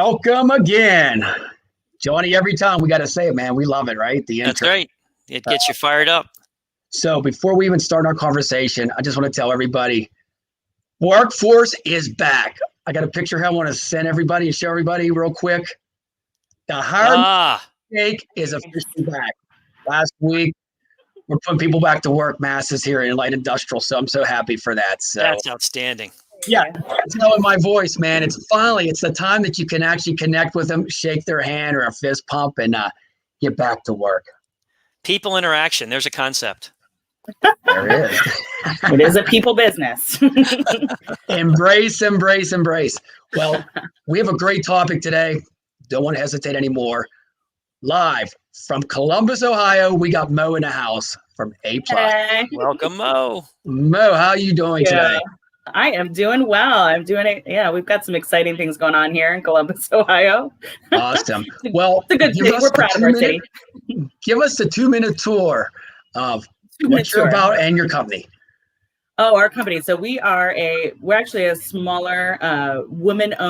Welcome again. Johnny, every time we got to say it, man. We love it, right? The intro. That's right. It gets you fired up. So before we even start our conversation, I just want to tell everybody, Workforce is back. I got a picture here I want to send everybody and show everybody real quick. The hiring shake is officially back. Last week, we're putting people back to work, masses here in light industrial. So I'm so happy for that. So that's outstanding. Yeah, it's knowing my voice, man. It's the time that you can actually connect with them, shake their hand or a fist pump, and get back to work. People interaction. There's a concept. There it is. It is a people business. Embrace, embrace, embrace. Well, we have a great topic today. Don't want to hesitate anymore. Live from Columbus, Ohio, we got Mo in the house from A+. Hey. Welcome, Mo. Mo, how are you doing today? I am doing well. I'm doing it. Yeah, we've got some exciting things going on here in Columbus, Ohio. Awesome. Well, it's a good city. We're proud of our city. Give us the 2-minute tour of what you're about and your company. Oh, our company. So we're actually a smaller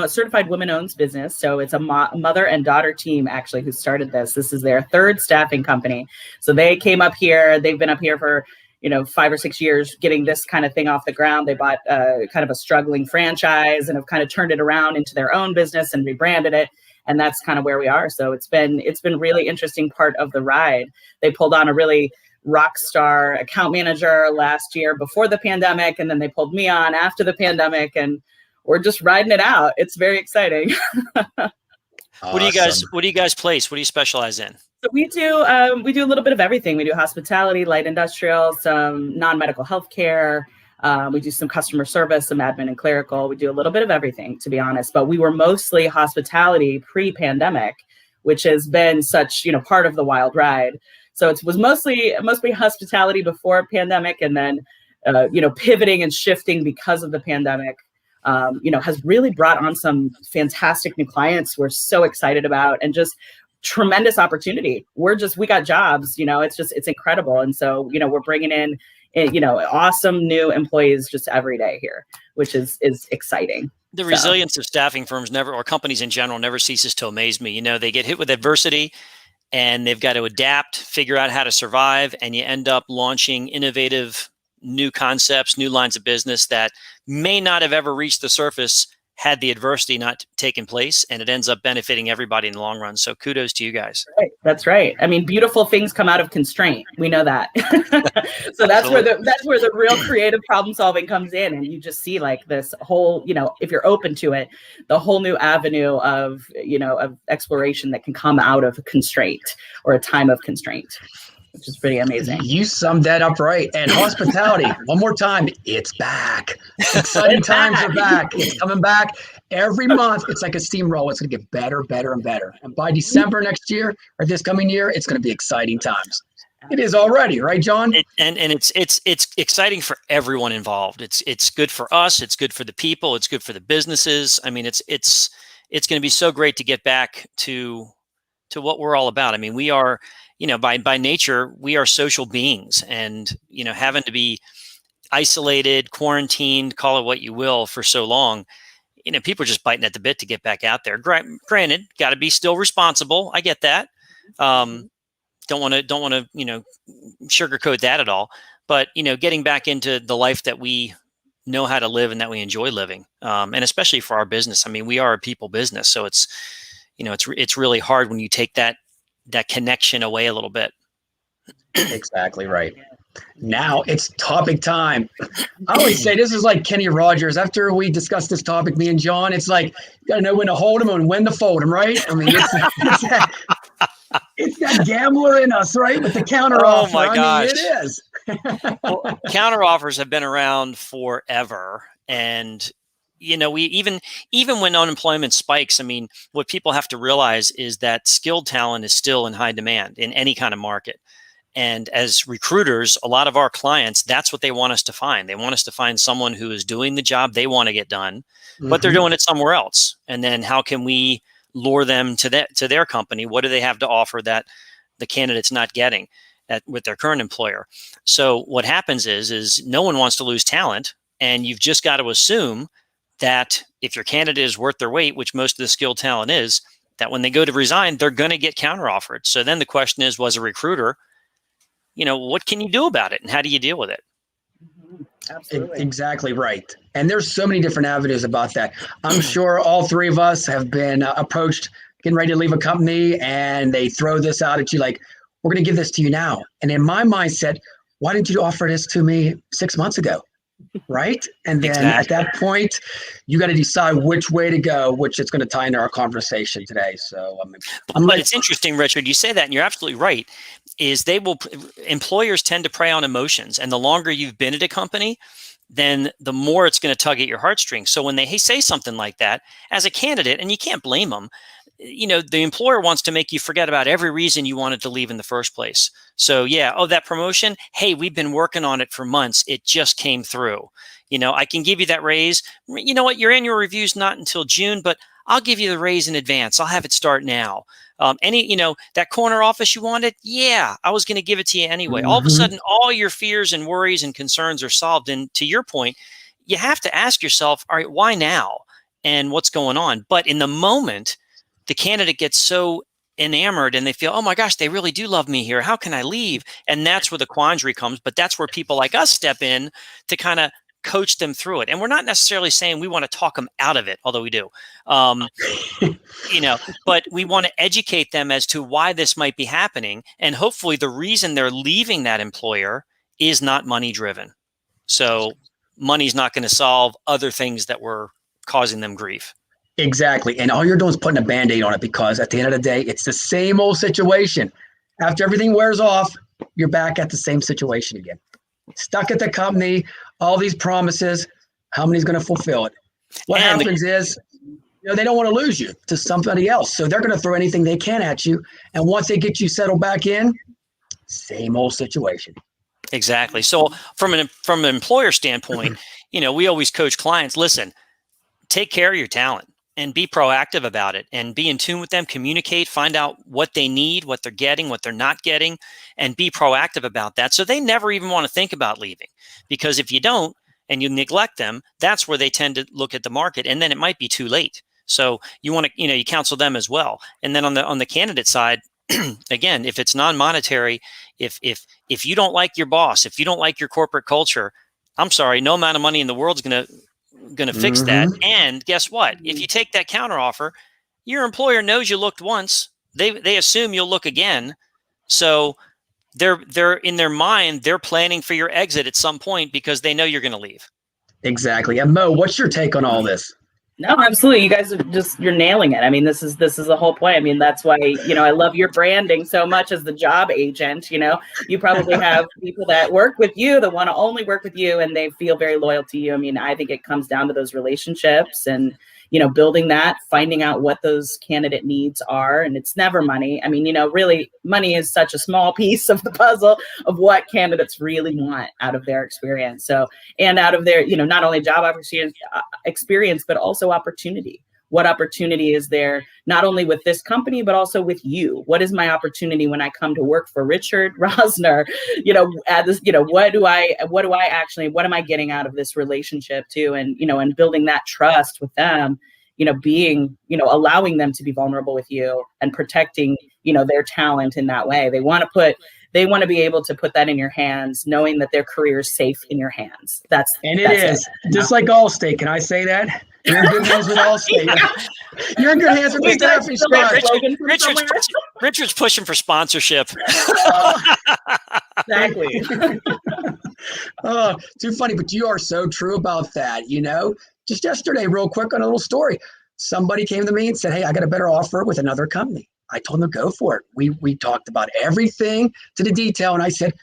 certified women-owned business. So it's a mother and daughter team actually who started this. This is their third staffing company. So they came up here. They've been up here for 5 or 6 years getting this kind of thing off the ground. They bought kind of a struggling franchise and have kind of turned it around into their own business and rebranded it. And that's kind of where we are. So it's been really interesting part of the ride. They pulled on a really rock star account manager last year before the pandemic. And then they pulled me on after the pandemic, and we're just riding it out. It's very exciting. Awesome. What do you guys place? What do you specialize in? So we do a little bit of everything. We do hospitality, light industrial, some non-medical healthcare. We do some customer service, some admin and clerical. We do a little bit of everything, to be honest. But we were mostly hospitality pre-pandemic, which has been such part of the wild ride. So it was mostly hospitality before pandemic, and then pivoting and shifting because of the pandemic. Has really brought on some fantastic new clients we're so excited about, and just tremendous opportunity. We got jobs, it's incredible. And so, we're bringing in, awesome new employees just every day here, which is exciting. The resilience of staffing firms or companies in general never ceases to amaze me. They get hit with adversity and they've got to adapt, figure out how to survive, and you end up launching innovative new concepts, new lines of business that may not have ever reached the surface had the adversity not taken place, and it ends up benefiting everybody in the long run. So kudos to you guys. Right. That's right. I mean, beautiful things come out of constraint. We know that. So that's where the real creative problem solving comes in, and you just see like this whole, if you're open to it, the whole new avenue of exploration that can come out of constraint or a time of constraint, which is pretty amazing. You summed that up right. And hospitality, one more time, it's back. Exciting times are back. It's coming back every month. It's like a steamroll. It's going to get better, better, and better. And by December next year or this coming year, it's going to be exciting times. It is already, right, John? And it's exciting for everyone involved. It's good for us. It's good for the people. It's good for the businesses. I mean, it's going to be so great to get back to what we're all about. I mean, we are. By nature, we are social beings, and, having to be isolated, quarantined, call it what you will, for so long, people are just biting at the bit to get back out there. Granted, got to be still responsible. I get that. Don't want to, sugarcoat that at all. But, getting back into the life that we know how to live and that we enjoy living. And especially for our business. I mean, we are a people business. So it's really hard when you take that connection away a little bit. Exactly right. Now it's topic time. I always say this is like Kenny Rogers. After we discuss this topic, me and John, it's like, you got to know when to hold him and when to fold him, right? I mean, it's that gambler in us, right? With the counteroffer. Oh my gosh. I mean, it is. Well, counteroffers have been around forever. And we even when unemployment spikes, I mean, what people have to realize is that skilled talent is still in high demand in any kind of market. And as recruiters, a lot of our clients, that's what they want us to find. They want us to find someone who is doing the job they want to get done, but they're doing it somewhere else. And then how can we lure them to their company? What do they have to offer that the candidate's not getting with their current employer? So what happens is no one wants to lose talent, and you've just got to assume that if your candidate is worth their weight, which most of the skilled talent is, that when they go to resign, they're going to get counteroffered. So then the question is, was a recruiter, what can you do about it and how do you deal with it? Absolutely. Exactly right. And there's so many different avenues about that. I'm sure all three of us have been approached getting ready to leave a company and they throw this out at you like, we're going to give this to you now. And in my mindset, why didn't you offer this to me 6 months ago? Right. And then at that point, you got to decide which way to go, which is going to tie into our conversation today. So but it's interesting, Richard, you say that and you're absolutely right, is employers tend to prey on emotions. And the longer you've been at a company, then the more it's going to tug at your heartstrings. So when they say something like that as a candidate, and you can't blame them, the employer wants to make you forget about every reason you wanted to leave in the first place. So that promotion, hey, we've been working on it for months. It just came through. I can give you that raise. You know what? Your annual review is not until June, but I'll give you the raise in advance. I'll have it start now. That corner office you wanted? Yeah, I was going to give it to you anyway. All of a sudden, all your fears and worries and concerns are solved. And to your point, you have to ask yourself, all right, why now? And what's going on? But in the moment, the candidate gets so enamored and they feel, oh my gosh, they really do love me here. How can I leave? And that's where the quandary comes. But that's where people like us step in to kind of coach them through it. And we're not necessarily saying we want to talk them out of it, although we do. But we want to educate them as to why this might be happening. And hopefully the reason they're leaving that employer is not money driven. So money's not going to solve other things that were causing them grief. Exactly. And all you're doing is putting a Band-Aid on it, because at the end of the day, it's the same old situation. After everything wears off, you're back at the same situation again. Stuck at the company, all these promises, how many's going to fulfill it? What happens is, they don't want to lose you to somebody else. So they're going to throw anything they can at you. And once they get you settled back in, same old situation. Exactly. So from an employer standpoint, we always coach clients, listen, take care of your talent and be proactive about it and be in tune with them, communicate, find out what they need, what they're getting, what they're not getting, and be proactive about that. So they never even want to think about leaving, because if you don't and you neglect them, that's where they tend to look at the market, and then it might be too late. So you want to, you counsel them as well. And then on the candidate side, again, if it's non-monetary, if you don't like your boss, if you don't like your corporate culture, I'm sorry, no amount of money in the world is going to fix that. And guess what? If you take that counteroffer, your employer knows you looked once. They assume you'll look again. So they're in their mind, they're planning for your exit at some point because they know you're going to leave. Exactly. And Mo, what's your take on all this? No, absolutely. You guys you're nailing it. I mean, this is the whole point. I mean, that's why, I love your branding so much as the job agent. You probably have people that work with you that want to only work with you and they feel very loyal to you. I mean, I think it comes down to those relationships and, building that, finding out what those candidate needs are. And it's never money. I mean, really money is such a small piece of the puzzle of what candidates really want out of their experience. So, and out of their, not only job experience, but also opportunity. What opportunity is there, not only with this company, but also with you? What is my opportunity when I come to work for Richard Rosner? What am I getting out of this relationship too? And, and building that trust with them, allowing them to be vulnerable with you and protecting, their talent in that way. They want to be able to put that in your hands, knowing that their career is safe in your hands. That's just like Allstate. Can I say that? You're in good hands with Allstate. You're in good hands with the staffing squad. Richard's pushing for sponsorship. Exactly. Oh, too funny, but you are so true about that. Just yesterday, real quick on a little story, somebody came to me and said, hey, I got a better offer with another company. I told them to go for it. We talked about everything to the detail. And I said,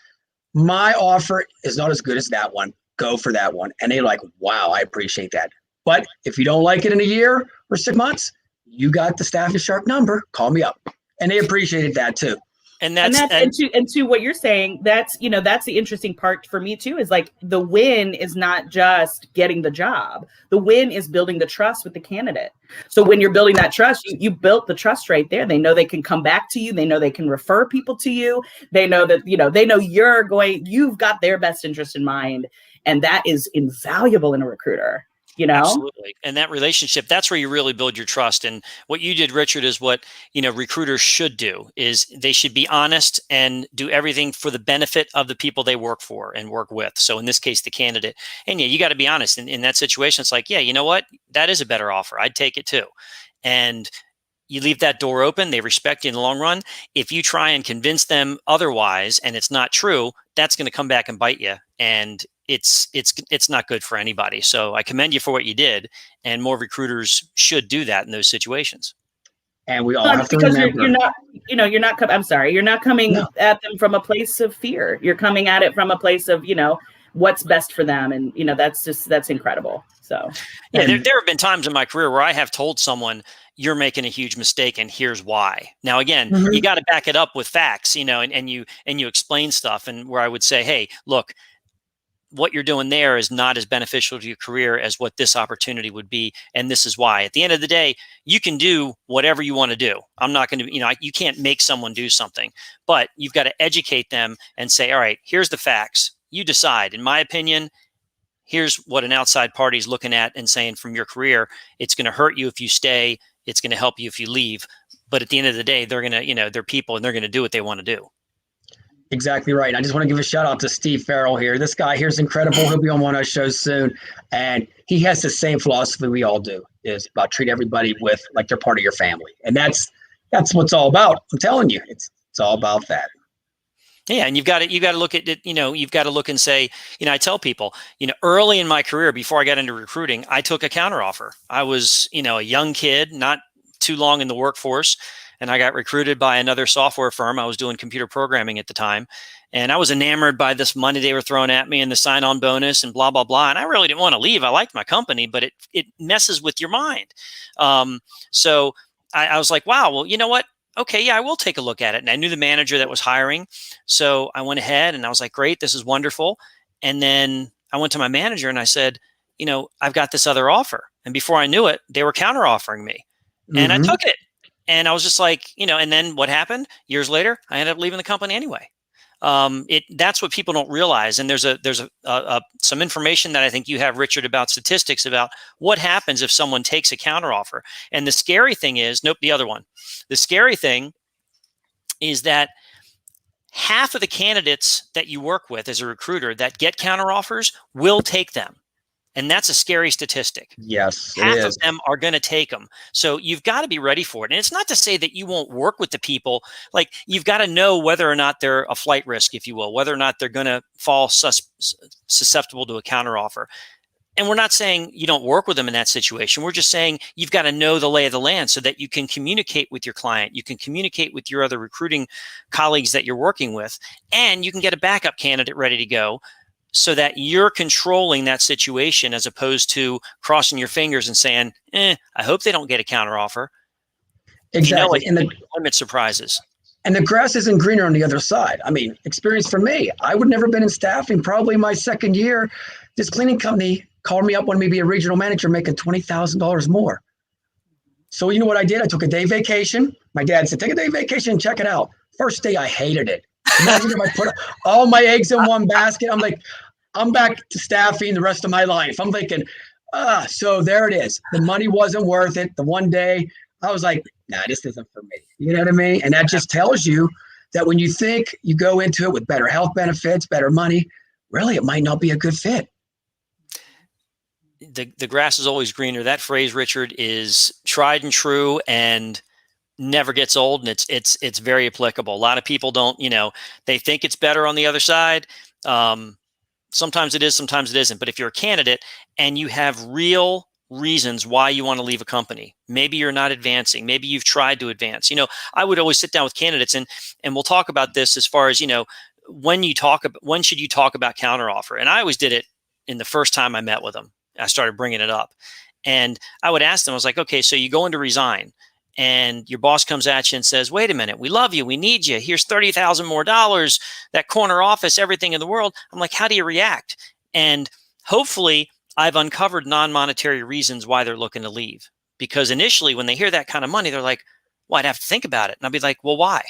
my offer is not as good as that one. Go for that one. And they're like, wow, I appreciate that. But if you don't like it in a year or 6 months, you got the Staff is Sharp number. Call me up. And they appreciated that too. And to what you're saying, that's the interesting part for me too, is like the win is not just getting the job. The win is building the trust with the candidate. So when you're building that trust, you built the trust right there. They know they can come back to you. They know they can refer people to you. They know that, they know you've got their best interest in mind. And that is invaluable in a recruiter. you know? Absolutely. And that relationship, that's where you really build your trust. And what you did, Richard, is what, recruiters should do is they should be honest and do everything for the benefit of the people they work for and work with. So in this case, the candidate. And yeah, you got to be honest in that situation. It's like, yeah, you know what? That is a better offer. I'd take it too. And you leave that door open. They respect you in the long run. If you try and convince them otherwise and it's not true, that's going to come back and bite you. And it's not good for anybody. So I commend you for what you did, and more recruiters should do that in those situations. And we all have to remember, you're not. I'm sorry, you're not coming at them from a place of fear. You're coming at it from a place of what's best for them, and that's incredible. So yeah, there have been times in my career where I have told someone, you're making a huge mistake and here's why. Now, again, you got to back it up with facts, and you explain stuff, and where I would say, hey, look, what you're doing there is not as beneficial to your career as what this opportunity would be. And this is why. At the end of the day, you can do whatever you want to do. I'm not going to, you can't make someone do something, but you've got to educate them and say, all right, here's the facts. You decide. In my opinion, here's what an outside party is looking at and saying from your career, it's going to hurt you if you stay. It's going to help you if you leave. But at the end of the day, they're going to, they're people and they're going to do what they want to do. Exactly right. I just want to give a shout out to Steve Farrell here. This guy here is incredible. He'll be on one of our shows soon. And he has the same philosophy we all do, is about treat everybody with like they're part of your family. And that's what it's all about. I'm telling you, it's all about that. Yeah. And you got to look at it, you've got to look and say, I tell people, early in my career, before I got into recruiting, I took a counteroffer. I was, a young kid, not too long in the workforce. And I got recruited by another software firm. I was doing computer programming at the time. And I was enamored by this money they were throwing at me and the sign-on bonus and blah, blah, blah. And I really didn't want to leave. I liked my company, but it messes with your mind. So I was like, wow, well, you know what? Okay, yeah, I will take a look at it. And I knew the manager that was hiring. So I went ahead and I was like, great, this is wonderful. And then I went to my manager and I said, I've got this other offer. And before I knew it, they were counter-offering me. And I took it. And I was just like, and then what happened? Years later, I ended up leaving the company anyway. That's what people don't realize. And there's some information that I think you have, Richard, about statistics about what happens if someone takes a counteroffer. And the scary thing is, the other one. The scary thing is that half of the candidates that you work with as a recruiter that get counteroffers will take them. And that's a scary statistic. Yes, half of them are going to take them. So you've got to be ready for it. And it's not to say that you won't work with the people. Like, you've got to know whether or not they're a flight risk, if you will, whether or not they're going to fall susceptible to a counteroffer. And we're not saying you don't work with them in that situation. We're just saying you've got to know the lay of the land so that you can communicate with your client. You can communicate with your other recruiting colleagues that you're working with, and you can get a backup candidate ready to go, so that you're controlling that situation as opposed to crossing your fingers and saying, I hope they don't get a counteroffer. Exactly. And the limit surprises. And the grass isn't greener on the other side. I mean, experience for me. I would never been in staffing. Probably my second year, this cleaning company called me up, wanted me to be a regional manager making $20,000 more. So you know what I did? I took a day vacation. My dad said, take a day vacation and check it out. First day, I hated it. Imagine if I put all my eggs in one basket. I'm like, I'm back to staffing the rest of my life. I'm thinking, so there it is. The money wasn't worth it. The one day I was like, nah, this isn't for me. You know what I mean? And that just tells you that when you think you go into it with better health benefits, better money, really, it might not be a good fit. The grass is always greener. That phrase, Richard, is tried and true and never gets old, and it's very applicable. A lot of people don't, they think it's better on the other side. Sometimes it is, sometimes it isn't. But if you're a candidate and you have real reasons why you want to leave a company, maybe you're not advancing, maybe you've tried to advance. I would always sit down with candidates and we'll talk about this as far as, when should you talk about counteroffer? And I always did it in the first time I met with them. I started bringing it up, and I would ask them, I was like, okay, so you go in to resign, and your boss comes at you and says, wait a minute, we love you, we need you, here's $30,000 more, that corner office, everything in the world. I'm like, how do you react? And hopefully I've uncovered non-monetary reasons why they're looking to leave. Because initially when they hear that kind of money, they're like, well, I'd have to think about it. And I'll be like, well, why?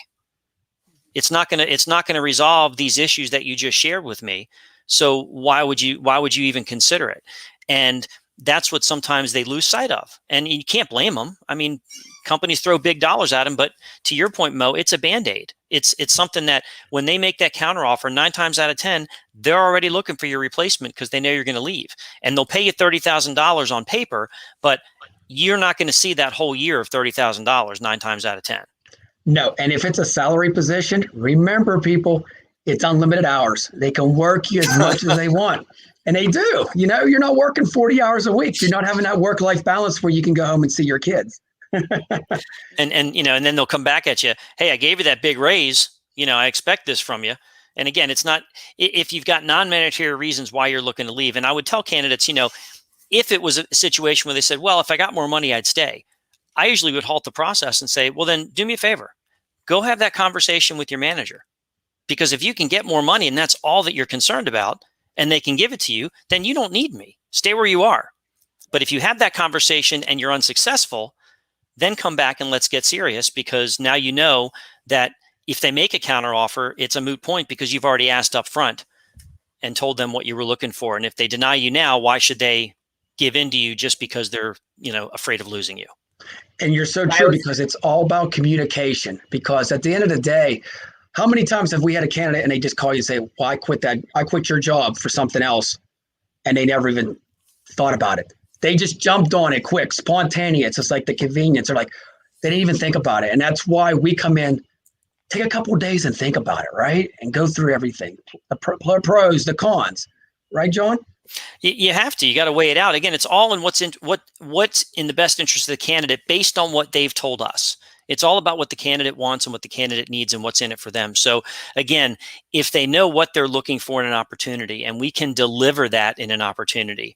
It's not gonna resolve these issues that you just shared with me. So why would you even consider it? And that's what sometimes they lose sight of. And you can't blame them. I mean, companies throw big dollars at them, but to your point, Mo, it's a Band-Aid. It's something that when they make that counteroffer, 9 times out of 10, they're already looking for your replacement because they know you're going to leave. And they'll pay you $30,000 on paper, but you're not going to see that whole year of $30,000 9 times out of 10. No, and if it's a salary position, remember, people, it's unlimited hours. They can work you as much as they want. And they do. You know, you're not working 40 hours a week. You're not having that work-life balance where you can go home and see your kids. and you know, and then they'll come back at you. Hey, I gave you that big raise. You know, I expect this from you. And again, it's not, if you've got non-monetary reasons why you're looking to leave. And I would tell candidates, you know, if it was a situation where they said, well, if I got more money, I'd stay. I usually would halt the process and say, well, then do me a favor. Go have that conversation with your manager. Because if you can get more money and that's all that you're concerned about, and they can give it to you, then you don't need me. Stay where you are. But if you have that conversation and you're unsuccessful, then come back and let's get serious, because now you know that if they make a counteroffer, it's a moot point because you've already asked up front and told them what you were looking for. And if they deny you now, why should they give in to you just because they're, you know, afraid of losing you? And you're so true, because it's all about communication. Because at the end of the day, how many times have we had a candidate and they just call you and say, well, I quit your job for something else, and they never even thought about it. They just jumped on it quick, spontaneous. It's like the convenience, or like they didn't even think about it. And that's why we come in, take a couple of days and think about it, right? And go through everything, the pros, the cons, right, John? You have to. You got to weigh it out. Again, it's all in what's in the best interest of the candidate based on what they've told us. It's all about what the candidate wants and what the candidate needs and what's in it for them. So again, if they know what they're looking for in an opportunity and we can deliver that in an opportunity,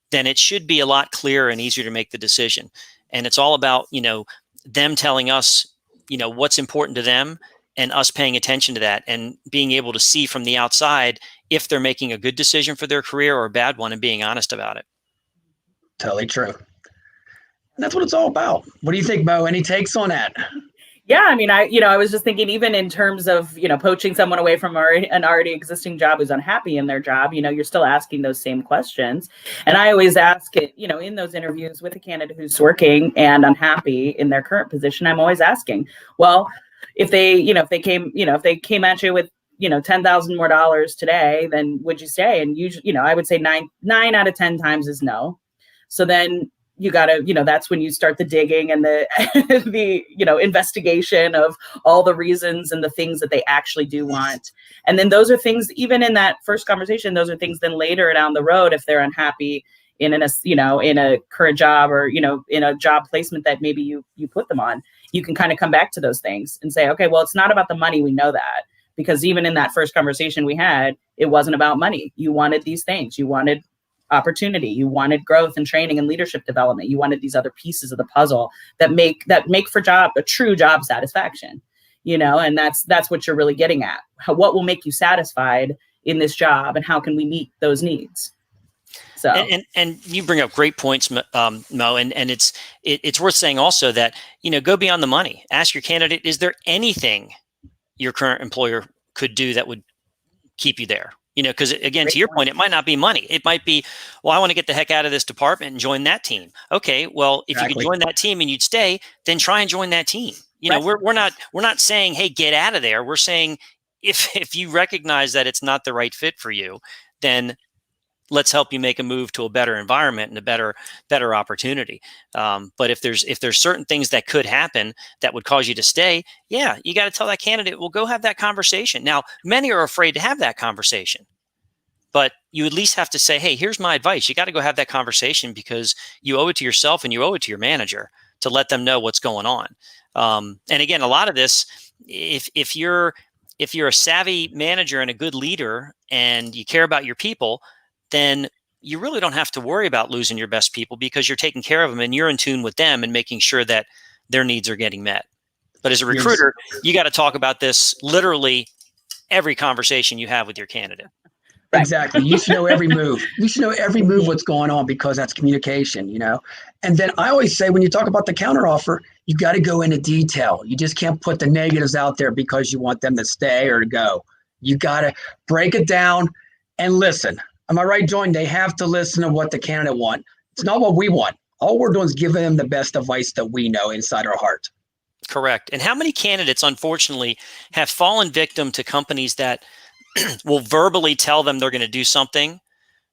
then it should be a lot clearer and easier to make the decision. And it's all about, you know, them telling us, you know, what's important to them and us paying attention to that and being able to see from the outside if they're making a good decision for their career or a bad one and being honest about it. Totally true. And that's what it's all about. What do you think, Mo? Any takes on that? Yeah, I mean, I was just thinking, even in terms of, you know, poaching someone away from an already existing job who's unhappy in their job, you know, you're still asking those same questions. And I always ask it, you know, in those interviews with a candidate who's working and unhappy in their current position, I'm always asking, well, if they came at you with, you know, $10,000 more today, then would you stay? And usually, you know, I would say nine out of 10 times is no. So then you got to, you know, that's when you start the digging and the you know, investigation of all the reasons and the things that they actually do want. And then those are things, even in that first conversation, those are things then later down the road, if they're unhappy in a current job, or, you know, in a job placement that maybe you put them on, you can kind of come back to those things and say, okay, well, it's not about the money. We know that, because even in that first conversation we had, it wasn't about money. You wanted these things. You wanted opportunity. You wanted growth and training and leadership development. You wanted these other pieces of the puzzle that make for a true job satisfaction, you know, and that's what you're really getting at. What will make you satisfied in this job, and how can we meet those needs? So, and you bring up great points, Mo, and it's worth saying also that, you know, go beyond the money. Ask your candidate, is there anything your current employer could do that would keep you there? You know, because again, to your point, it might not be money. It might be, well, I want to get the heck out of this department and join that team. Okay, well, if you could join that team and you'd stay, then try and join that team. You know, we're not saying, hey, get out of there. We're saying if you recognize that it's not the right fit for you, then let's help you make a move to a better environment and a better opportunity. But if there's certain things that could happen that would cause you to stay, yeah, you got to tell that candidate, well, go have that conversation. Now, many are afraid to have that conversation, but you at least have to say, hey, here's my advice. You got to go have that conversation, because you owe it to yourself and you owe it to your manager to let them know what's going on. And again, a lot of this, if you're a savvy manager and a good leader and you care about your people, then you really don't have to worry about losing your best people, because you're taking care of them and you're in tune with them and making sure that their needs are getting met. But as a recruiter, you got to talk about this literally every conversation you have with your candidate. Exactly. You should know every move. You should know every move what's going on, because that's communication, you know. And then I always say, when you talk about the counteroffer, you got to go into detail. You just can't put the negatives out there because you want them to stay or to go. You got to break it down and listen. Am I right, John? They have to listen to what the candidate wants, It's not what we want. All we're doing is giving them the best advice that we know inside our heart. Correct. And how many candidates, unfortunately, have fallen victim to companies that will verbally tell them they're going to do something,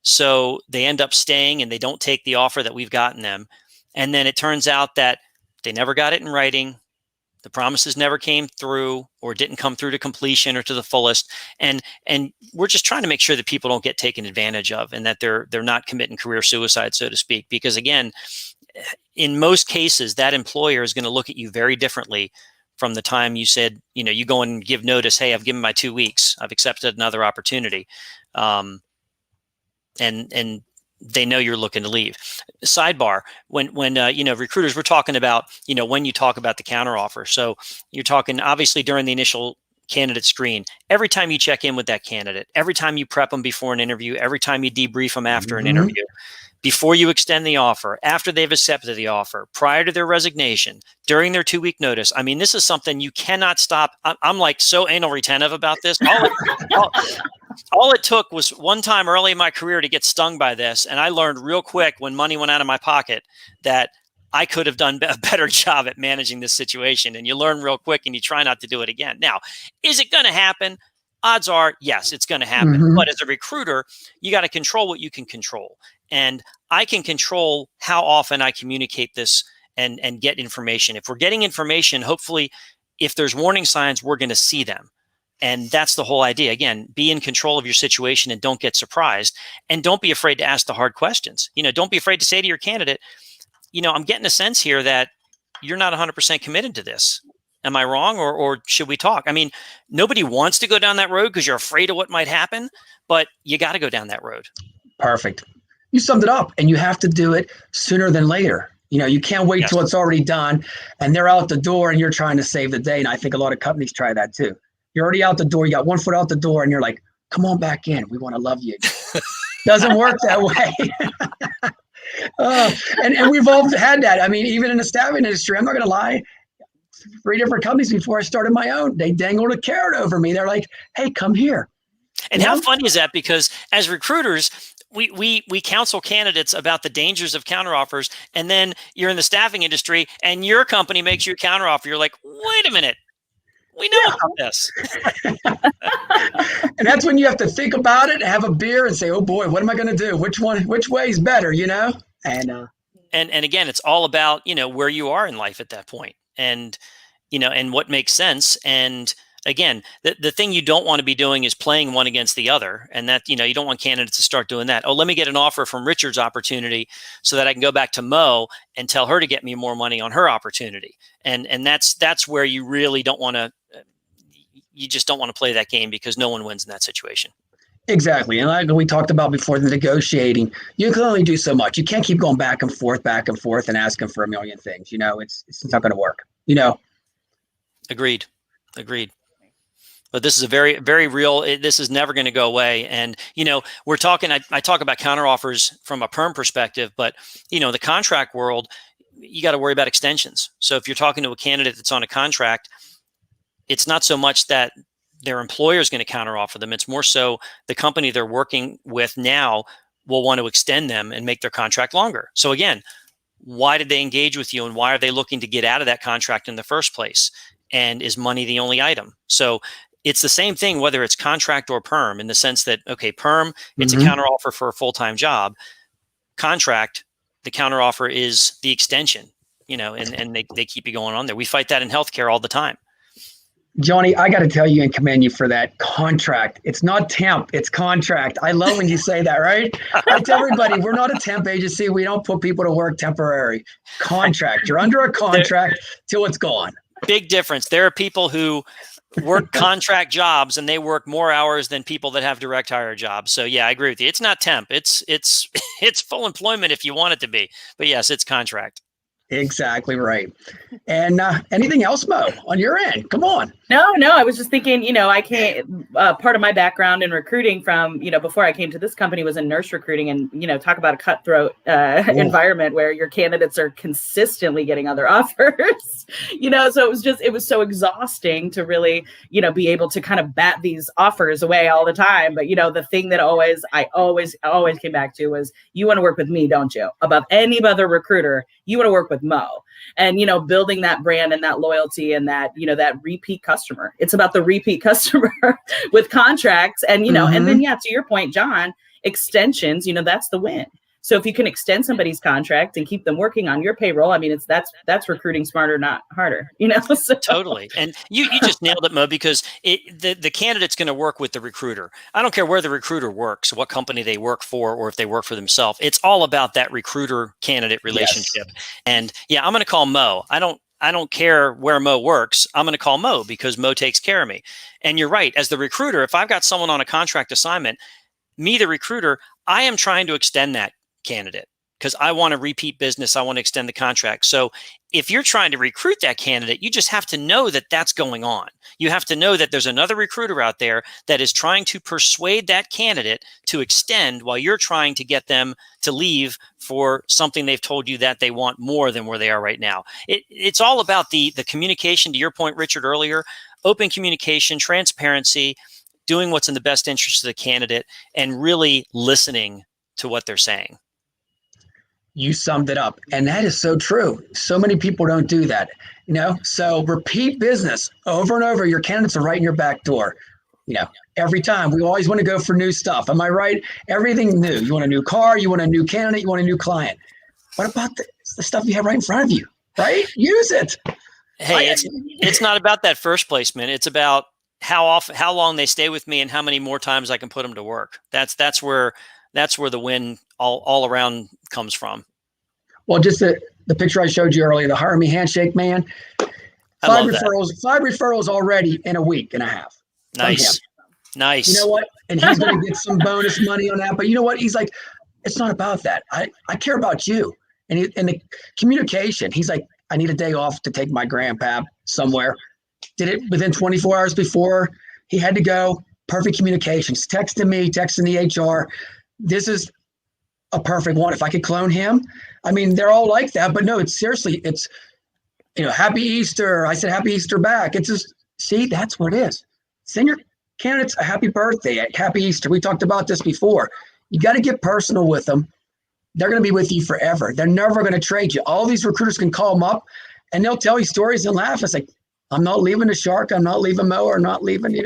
so they end up staying and they don't take the offer that we've gotten them. And then it turns out that they never got it in writing. The promises never came through or didn't come through to completion or to the fullest. And we're just trying to make sure that people don't get taken advantage of and that they're not committing career suicide, so to speak. Because again, in most cases, that employer is going to look at you very differently from the time you said, you go and give notice, hey, I've given my 2 weeks, I've accepted another opportunity. And they know you're looking to leave. Sidebar, when recruiters, we're talking about, when you talk about the counteroffer. So you're talking obviously during the initial candidate screen, every time you check in with that candidate, every time you prep them before an interview, every time you debrief them after an interview, before you extend the offer, after they've accepted the offer, prior to their resignation, during their 2-week notice. I mean, this is something you cannot stop. I'm like so anal retentive about this. All it took was one time early in my career to get stung by this. And I learned real quick when money went out of my pocket that I could have done a better job at managing this situation. And you learn real quick and you try not to do it again. Now, is it going to happen? Odds are, yes, it's going to happen. But as a recruiter, you got to control what you can control. And I can control how often I communicate this and get information. If we're getting information, hopefully, if there's warning signs, we're going to see them. And that's the whole idea. Again, be in control of your situation and don't get surprised. And don't be afraid to ask the hard questions. Don't be afraid to say to your candidate, I'm getting a sense here that you're not 100% committed to this. Am I wrong? Or should we talk? I mean, nobody wants to go down that road because you're afraid of what might happen, but you got to go down that road. Perfect. You summed it up, and you have to do it sooner than later. You can't wait till it's already done and they're out the door and you're trying to save the day. And I think a lot of companies try that too. You're already out the door. You got 1 foot out the door and you're like, come on back in. We want to love you. Doesn't work that way. And we've all had that. I mean, even in the staffing industry, I'm not going to lie. 3 different companies before I started my own, they dangled a carrot over me. They're like, hey, come here. And how funny is that? Because as recruiters, we counsel candidates about the dangers of counteroffers. And then you're in the staffing industry and your company makes you a counteroffer. You're like, wait a minute. We know about this. And that's when you have to think about it, have a beer and say, oh boy, what am I going to do? Which way is better, And again, it's all about, where you are in life at that point and, and what makes sense. And again, the thing you don't want to be doing is playing one against the other. And that, you don't want candidates to start doing that. Oh, let me get an offer from Richard's opportunity so that I can go back to Mo and tell her to get me more money on her opportunity. And that's where you really don't want to, you just don't want to play that game because no one wins in that situation. Exactly. And like we talked about before, the negotiating, you can only do so much. You can't keep going back and forth and asking for a million things. It's not going to work, Agreed. But this is a very, very real, this is never going to go away. And, we're talking, I talk about counteroffers from a perm perspective, but, the contract world, you got to worry about extensions. So if you're talking to a candidate that's on a contract, it's not so much that their employer is going to counteroffer them. It's more so the company they're working with now will want to extend them and make their contract longer. So again, why did they engage with you and why are they looking to get out of that contract in the first place? And is money the only item? So it's the same thing, whether it's contract or perm, in the sense that, okay, perm, it's a counteroffer for a full-time job. Contract, the counteroffer is the extension, and they keep you going on there. We fight that in healthcare all the time. Johnny, I got to tell you and commend you for that contract. It's not temp, it's contract. I love when you say that, right? I tell everybody, we're not a temp agency. We don't put people to work temporary. Contract. You're under a contract till it's gone. Big difference. There are people who work contract jobs and they work more hours than people that have direct hire jobs. So yeah, I agree with you. It's not temp. It's full employment if you want it to be. But yes, it's contract. Exactly right. And anything else, Mo, on your end? Come on. No, I was just thinking, I can't, part of my background in recruiting from, before I came to this company was in nurse recruiting, and, talk about a cutthroat environment where your candidates are consistently getting other offers, so it was so exhausting to really, be able to kind of bat these offers away all the time. But, the thing that I always came back to was, you want to work with me, don't you? Above any other recruiter, you want to work with Mo. And, building that brand and that loyalty and that, that repeat customer. It's about the repeat customer with contracts. And, and then, to your point, John, extensions, that's the win. So if you can extend somebody's contract and keep them working on your payroll, I mean, that's recruiting smarter, not harder, So. Totally. And you just nailed it, Mo, because the candidate's going to work with the recruiter. I don't care where the recruiter works, what company they work for, or if they work for themselves. It's all about that recruiter-candidate relationship. Yes. And I'm going to call Mo. I don't care where Mo works. I'm going to call Mo because Mo takes care of me. And you're right. As the recruiter, if I've got someone on a contract assignment, me, the recruiter, I am trying to extend that candidate because I want to repeat business. I want to extend the contract. So if you're trying to recruit that candidate, you just have to know that that's going on. You have to know that there's another recruiter out there that is trying to persuade that candidate to extend while you're trying to get them to leave for something they've told you that they want more than where they are right now. It's all about the communication, to your point, Richard, earlier, open communication, transparency, doing what's in the best interest of the candidate, and really listening to what they're saying. You summed it up. And that is so true. So many people don't do that, so repeat business over and over. Your candidates are right in your back door, every time. We always want to go for new stuff. Am I right? Everything new. You want a new car, you want a new candidate, you want a new client. What about the stuff you have right in front of you, right? Use it. Hey, it's not about that first placement. It's about how long they stay with me and how many more times I can put them to work. That's where the win all around comes from. Well, just the picture I showed you earlier, the hire me handshake, man. Five referrals already in a week and a half. Nice. You know what? And he's going to get some bonus money on that. But you know what? He's like, it's not about that. I care about you. And the communication, he's like, I need a day off to take my grandpa somewhere. Did it within 24 hours before he had to go. Perfect communications. Texting me, texting the HR. This is a perfect one. If I could clone him, I mean, they're all like that, but no, it's Happy Easter. I said, Happy Easter back. It's just, see, that's what it is. Send your candidates a happy birthday, Happy Easter. We talked about this before. You got to get personal with them. They're going to be with you forever. They're never going to trade you. All these recruiters can call them up and they'll tell you stories and laugh. It's like, I'm not leaving the Shark. I'm not leaving Mo, or not leaving,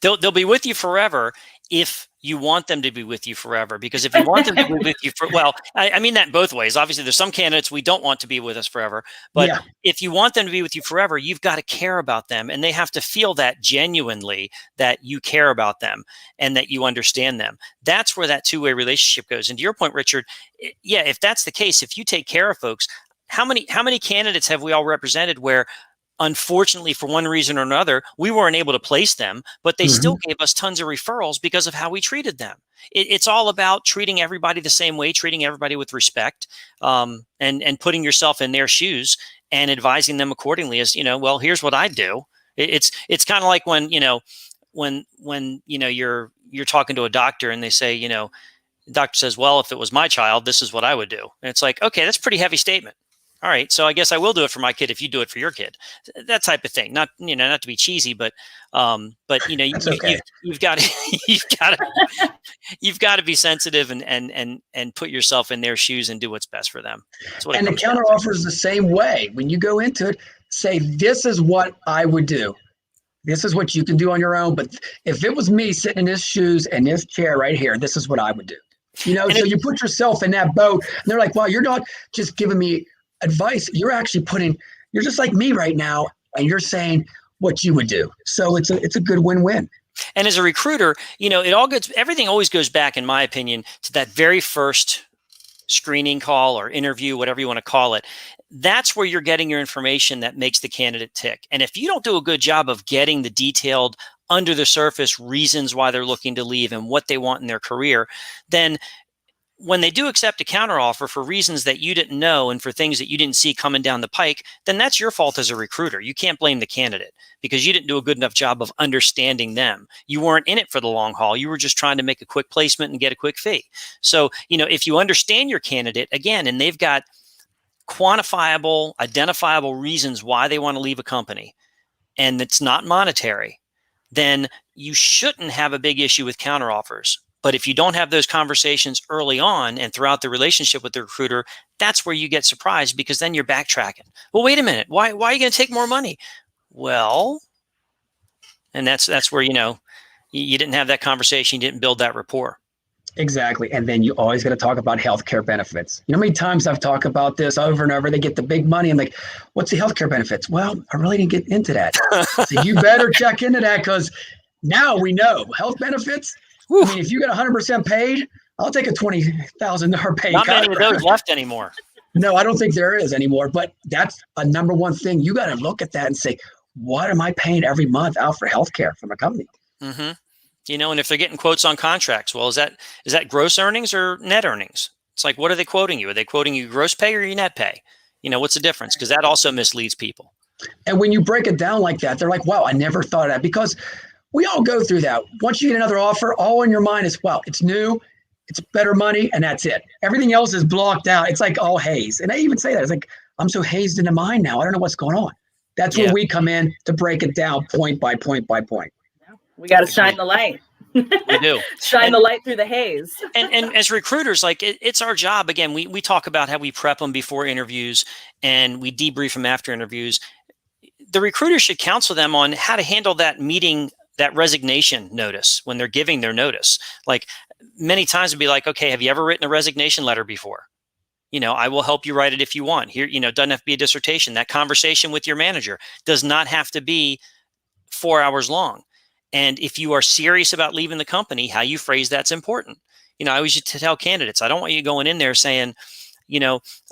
They'll be with you forever if you want them to be with you forever. Because if you want them to be with you I mean that both ways. Obviously, there's some candidates we don't want to be with us forever. But if you want them to be with you forever, you've got to care about them. And they have to feel that genuinely, that you care about them and that you understand them. That's where that two-way relationship goes. And to your point, Richard, if that's the case, if you take care of folks, how many candidates have we all represented where, unfortunately, for one reason or another, we weren't able to place them, but they still gave us tons of referrals because of how we treated them. It's all about treating everybody the same way, treating everybody with respect, and putting yourself in their shoes and advising them accordingly. As well, here's what I do. It's kind of like when you're talking to a doctor and they say, the doctor says, well, if it was my child, this is what I would do. And it's like, okay, that's a pretty heavy statement. All right, so I guess I will do it for my kid if you do it for your kid. That type of thing. Not to be cheesy, but you've got to be sensitive and put yourself in their shoes and do what's best for them. And the counteroffer is the same way. When you go into it, say, this is what I would do. This is what you can do on your own. But if it was me sitting in his shoes and this chair right here, this is what I would do. So you put yourself in that boat, and they're like, well, you're not just giving me advice, you're actually you're just like me right now, and you're saying what you would do. So it's a good win-win. And as a recruiter, everything always goes back, in my opinion, to that very first screening call or interview, whatever you want to call it. That's where you're getting your information that makes the candidate tick. And if you don't do a good job of getting the detailed, under the surface reasons why they're looking to leave and what they want in their career, then when they do accept a counteroffer for reasons that you didn't know and for things that you didn't see coming down the pike, then that's your fault as a recruiter. You can't blame the candidate because you didn't do a good enough job of understanding them. You weren't in it for the long haul. You were just trying to make a quick placement and get a quick fee. So, if you understand your candidate, again, and they've got quantifiable, identifiable reasons why they want to leave a company, and it's not monetary, then you shouldn't have a big issue with counteroffers. But if you don't have those conversations early on and throughout the relationship with the recruiter, that's where you get surprised because then you're backtracking. Well, wait a minute. Why are you going to take more money? Well, and that's where, you didn't have that conversation. You didn't build that rapport. Exactly. And then you always got to talk about healthcare benefits. You know how many times I've talked about this over and over? They get the big money and like, what's the healthcare benefits? Well, I really didn't get into that. So you better check into that because now we know health benefits. I mean, if you get 100% paid, I'll take a $20,000 pay Not cut. many of those left anymore. No, I don't think there is anymore. But that's a number one thing. You got to look at that and say, what am I paying every month out for healthcare from a company? Mm-hmm. And if they're getting quotes on contracts, well, is that gross earnings or net earnings? It's like, what are they quoting you? Are they quoting you gross pay or your net pay? What's the difference? Because that also misleads people. And when you break it down like that, they're like, wow, I never thought of that because we all go through that. Once you get another offer, all in your mind is, well, it's new, it's better money, and that's it. Everything else is blocked out. It's like all haze. And I even say that. It's like, I'm so hazed into mine now. I don't know what's going on. That's where we come in to break it down point by point by point. We got to shine the light. We do. Shine the light through the haze. and as recruiters, like it's our job. Again, we talk about how we prep them before interviews and we debrief them after interviews. The recruiter should counsel them on how to handle that meeting, that resignation notice when they're giving their notice. Like many times it'd be like, okay, have you ever written a resignation letter before? I will help you write it if you want. Here, it doesn't have to be a dissertation. That conversation with your manager does not have to be 4 hours long. And if you are serious about leaving the company, how you phrase that's important. I always used to tell candidates, I don't want you going in there saying,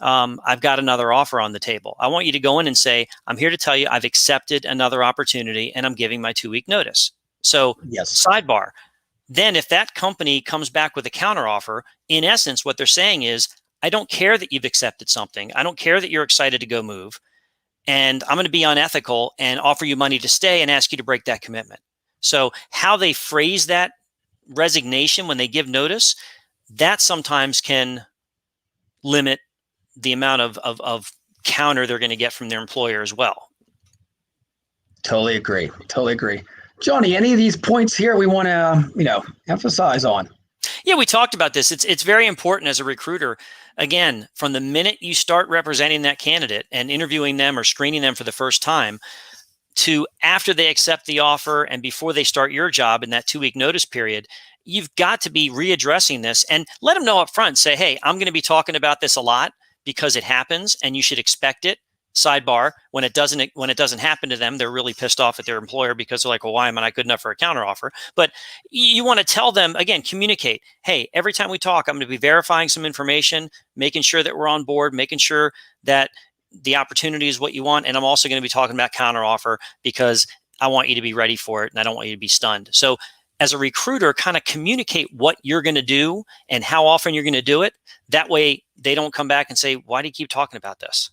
I've got another offer on the table. I want you to go in and say, I'm here to tell you I've accepted another opportunity and I'm giving my 2-week notice. So sidebar. Then if that company comes back with a counteroffer, in essence, what they're saying is, I don't care that you've accepted something. I don't care that you're excited to go move. And I'm going to be unethical and offer you money to stay and ask you to break that commitment. So how they phrase that resignation when they give notice, that sometimes can limit the amount of counter they're going to get from their employer as well. Totally agree. Johnny, any of these points here we want to, emphasize on? Yeah, we talked about this. It's very important as a recruiter. Again, from the minute you start representing that candidate and interviewing them or screening them for the first time to after they accept the offer and before they start your job in that 2-week notice period, you've got to be readdressing this and let them know up front. Say, hey, I'm going to be talking about this a lot because it happens and you should expect it. Sidebar, when it doesn't happen to them, they're really pissed off at their employer because they're like, well, why am I not good enough for a counteroffer? But you want to tell them, again, communicate. Hey, every time we talk, I'm going to be verifying some information, making sure that we're on board, making sure that the opportunity is what you want. And I'm also going to be talking about counteroffer because I want you to be ready for it and I don't want you to be stunned. So as a recruiter, kind of communicate what you're going to do and how often you're going to do it. That way they don't come back and say, why do you keep talking about this?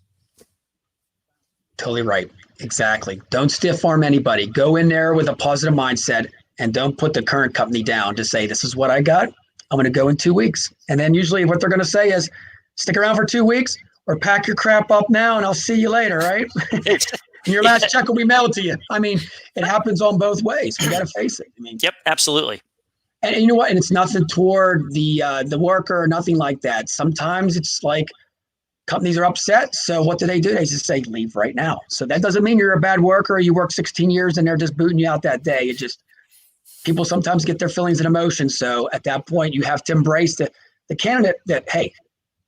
Totally right. Exactly. Don't stiff arm anybody. Go in there with a positive mindset and don't put the current company down to say, this is what I got. I'm going to go in 2 weeks. And then usually what they're going to say is stick around for 2 weeks or pack your crap up now and I'll see you later. Right. And your last check will be mailed to you. I mean, it happens on both ways. We got to face it. Yep, absolutely. And you know what? And it's nothing toward the worker or nothing like that. Sometimes it's like, companies are upset. So what do? They just say, leave right now. So that doesn't mean you're a bad worker or you work 16 years and they're just booting you out that day. It just, people sometimes get their feelings and emotions. So at that point, you have to embrace the candidate that, hey,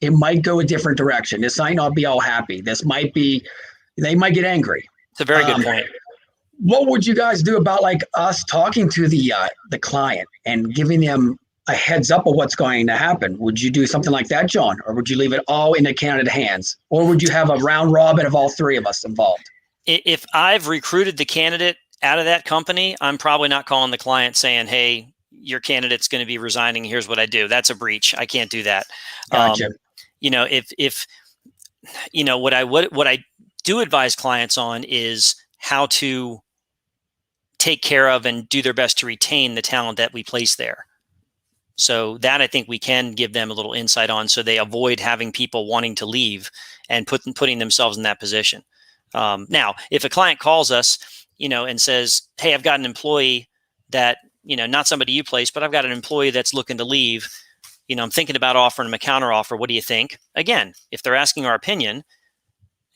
it might go a different direction. This might not be all happy. They might get angry. It's a very good point. What would you guys do about like us talking to the client and giving them a heads up of what's going to happen? Would you do something like that, John? Or would you leave it all in the candidate hands? Or would you have a round robin of all three of us involved? If I've recruited the candidate out of that company, I'm probably not calling the client saying, hey, your candidate's going to be resigning. Here's what I do. That's a breach. I can't do that. Gotcha. If what I do advise clients on is how to take care of and do their best to retain the talent that we place there. So that I think we can give them a little insight on, so they avoid having people wanting to leave and putting themselves in that position. Now, if a client calls us, and says, "Hey, I've got an employee that, not somebody you place, but I've got an employee that's looking to leave. I'm thinking about offering them a counteroffer. What do you think?" Again, if they're asking our opinion,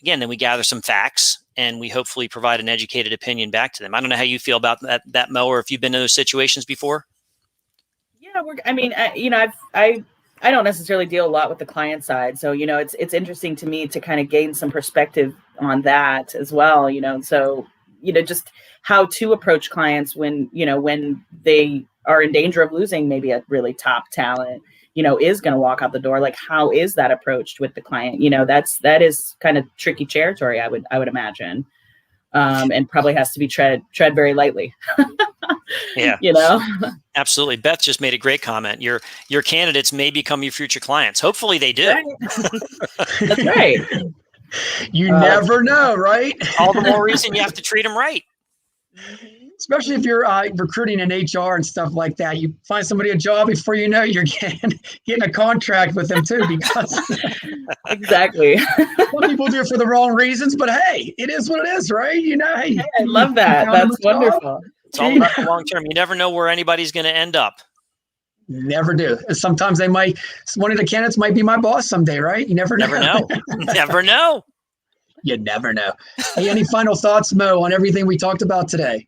then we gather some facts and we hopefully provide an educated opinion back to them. I don't know how you feel about that, Mo, or if you've been in those situations before. Yeah, I don't necessarily deal a lot with the client side, so it's interesting to me to kind of gain some perspective on that as well. So just how to approach clients when they are in danger of losing maybe a really top talent, is going to walk out the door. Like, how is that approached with the client? That is kind of tricky territory, I would imagine, and probably has to be tread very lightly. Yeah, absolutely. Beth just made a great comment. Your candidates may become your future clients. Hopefully they do. Right. That's right. You never know, right? All the more reason you have to treat them right. Especially if you're recruiting in HR and stuff like that. You find somebody a job before you know you're getting a contract with them too, because exactly. Some people do it for the wrong reasons, but hey, it is what it is, right? Hey, I love that. That's wonderful. It's all about the long term. You never know where anybody's going to end up. Never do. And sometimes one of the candidates might be my boss someday, right? You never know. Never know. You never know. Hey, any final thoughts, Mo, on everything we talked about today?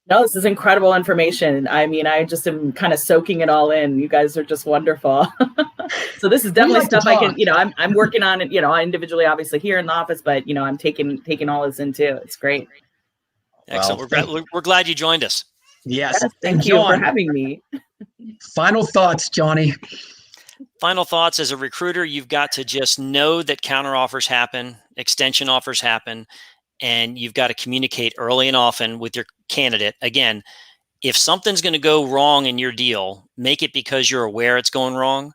No, this is incredible information. I just am kind of soaking it all in. You guys are just wonderful. So this is definitely stuff I can, I'm working on it, individually, obviously here in the office, but I'm taking all this in too. It's great. Excellent. We're glad you joined us. Yes. Thank you for having me. Final thoughts, Johnny. Final thoughts. As a recruiter, you've got to just know that counteroffers happen, extension offers happen, and you've got to communicate early and often with your candidate. Again, if something's going to go wrong in your deal, make it because you're aware it's going wrong.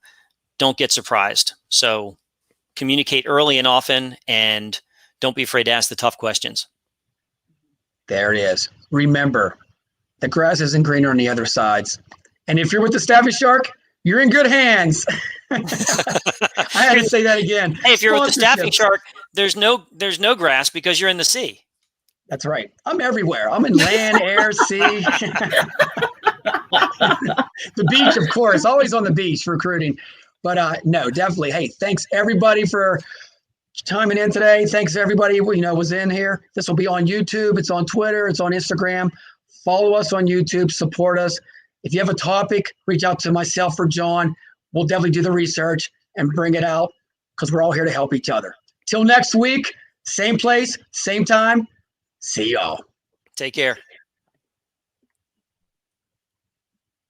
Don't get surprised. So communicate early and often, and don't be afraid to ask the tough questions. There it is. Remember, the grass isn't greener on the other sides. And if you're with the Staffing Shark, you're in good hands. I had to say that again. Hey, if you're with the Staffing Shark, there's no grass because you're in the sea. That's right. I'm everywhere. I'm in land, air, sea. The beach, of course. Always on the beach recruiting. But no, definitely. Hey, thanks everybody for chiming in today. Thanks everybody was in here. This will be on YouTube. It's on Twitter. It's on Instagram. Follow us on YouTube. Support us. If you have a topic, reach out to myself or John. We'll definitely do the research and bring it out, because we're all here to help each other. Till next week, same place, same time. See y'all. Take care.